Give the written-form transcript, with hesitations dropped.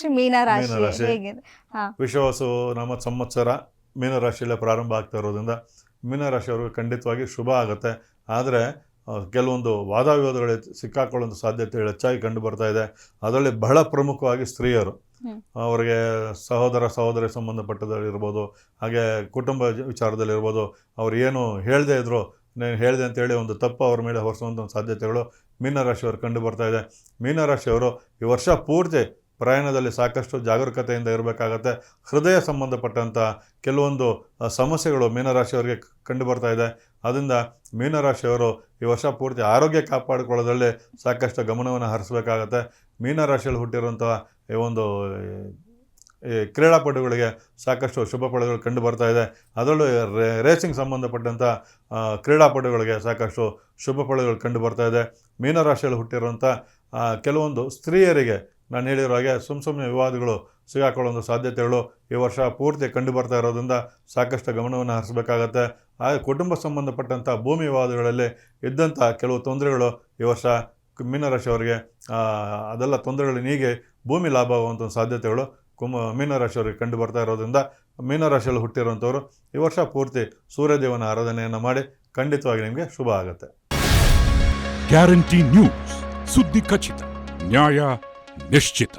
ಮೀನರಾಶಿ ಮೀನರಾಶಿ. ಹೇಗಿದೆ? ಹಾ. ವಿಶ್ವಾವಸು ನಾಮ ಸಂವತ್ಸರ ಮೀನರಾಶಿಯಲ್ಲೇ ಪ್ರಾರಂಭ ಆಗ್ತಾ ಇರೋದ್ರಿಂದ ಮೀನರಾಶಿಯವ್ರಿಗೆ ಖಂಡಿತವಾಗಿ ಶುಭ ಆಗುತ್ತೆ. ಆದರೆ ಕೆಲವೊಂದು ವಾದ ವಿವಾದಗಳು ಸಿಕ್ಕಾಕೊಳ್ಳುವಂಥ ಸಾಧ್ಯತೆಗಳು ಹೆಚ್ಚಾಗಿ ಕಂಡು ಬರ್ತಾ ಇದೆ. ಅದರಲ್ಲಿ ಬಹಳ ಪ್ರಮುಖವಾಗಿ ಸ್ತ್ರೀಯರು, ಅವರಿಗೆ ಸಹೋದರಿ ಸಂಬಂಧಪಟ್ಟದಲ್ಲಿರ್ಬೋದು, ಹಾಗೆ ಕುಟುಂಬ ವಿಚಾರದಲ್ಲಿರ್ಬೋದು, ಅವ್ರು ಏನು ಹೇಳದೇ ಇದ್ರು ನಾನು ಹೇಳಿದೆ ಅಂತೇಳಿ ಒಂದು ತಪ್ಪು ಅವ್ರ ಮೇಲೆ ಹೊರಿಸುವಂಥ ಸಾಧ್ಯತೆಗಳು ಮೀನರಾಶಿಯವರು ಕಂಡು ಬರ್ತಾ ಇದೆ. ಮೀನರಾಶಿಯವರು ಈ ವರ್ಷ ಪೂರ್ತಿ ಪ್ರಯಾಣದಲ್ಲಿ ಸಾಕಷ್ಟು ಜಾಗರೂಕತೆಯಿಂದ ಇರಬೇಕಾಗತ್ತೆ. ಹೃದಯ ಸಂಬಂಧಪಟ್ಟಂಥ ಕೆಲವೊಂದು ಸಮಸ್ಯೆಗಳು ಮೀನರಾಶಿಯವರಿಗೆ ಕಂಡು ಬರ್ತಾ ಇದೆ. ಅದರಿಂದ ಮೀನರಾಶಿಯವರು ಈ ವರ್ಷ ಪೂರ್ತಿ ಆರೋಗ್ಯ ಕಾಪಾಡಿಕೊಳ್ಳೋದ್ರಲ್ಲಿ ಸಾಕಷ್ಟು ಗಮನವನ್ನು ಹರಿಸಬೇಕಾಗತ್ತೆ. ಮೀನರಾಶಿಯಲ್ಲಿ ಹುಟ್ಟಿರುವಂಥ ಈ ಒಂದು ಕ್ರೀಡಾಪಟುಗಳಿಗೆ ಸಾಕಷ್ಟು ಶುಭ ಫಲಗಳು ಕಂಡು ಬರ್ತಾ ಇದೆ. ಅದರಲ್ಲೂ ರೇಸಿಂಗ್ ಸಂಬಂಧಪಟ್ಟಂಥ ಕ್ರೀಡಾಪಟುಗಳಿಗೆ ಸಾಕಷ್ಟು ಶುಭ ಫಲಗಳು ಕಂಡು ಬರ್ತಾ ಇದೆ. ಮೀನರಾಶಿಯಲ್ಲಿ ಹುಟ್ಟಿರುವಂಥ ಕೆಲವೊಂದು ಸ್ತ್ರೀಯರಿಗೆ ನಾನು ಹೇಳಿರೋ ಹಾಗೆ ಸುಮ್ಮನೆ ವಿವಾದಗಳು ಸಿಗಾಕೊಳ್ಳುವಂಥ ಸಾಧ್ಯತೆಗಳು ಈ ವರ್ಷ ಪೂರ್ತಿ ಕಂಡು ಬರ್ತಾ ಇರೋದ್ರಿಂದ ಸಾಕಷ್ಟು ಗಮನವನ್ನು ಹರಿಸಬೇಕಾಗತ್ತೆ. ಹಾಗೆ ಕುಟುಂಬ ಸಂಬಂಧಪಟ್ಟಂಥ ಭೂಮಿ ವಿವಾದಗಳಲ್ಲಿ ಇದ್ದಂಥ ಕೆಲವು ತೊಂದರೆಗಳು ಈ ವರ್ಷ ಮೀನರಾಶಿಯವರಿಗೆ ಅದೆಲ್ಲ ತೊಂದರೆಗಳು ನೀಗಿ ಭೂಮಿ ಲಾಭ ಆಗುವಂಥ ಸಾಧ್ಯತೆಗಳು ಮೀನರಾಶಿಯವರಿಗೆ ಕಂಡು ಬರ್ತಾ ಇರೋದ್ರಿಂದ ಮೀನರಾಶಿಯಲ್ಲಿ ಹುಟ್ಟಿರುವಂಥವ್ರು ಈ ವರ್ಷ ಪೂರ್ತಿ ಸೂರ್ಯದೇವನ ಆರಾಧನೆಯನ್ನು ಮಾಡಿ ಖಂಡಿತವಾಗಿ ನಿಮಗೆ ಶುಭ ಆಗುತ್ತೆ. ಗ್ಯಾರಂಟಿ ನ್ಯೂಸ್, ಸುದ್ದಿ ಖಚಿತ, ನ್ಯಾಯ ನಿಶ್ಚಿತ.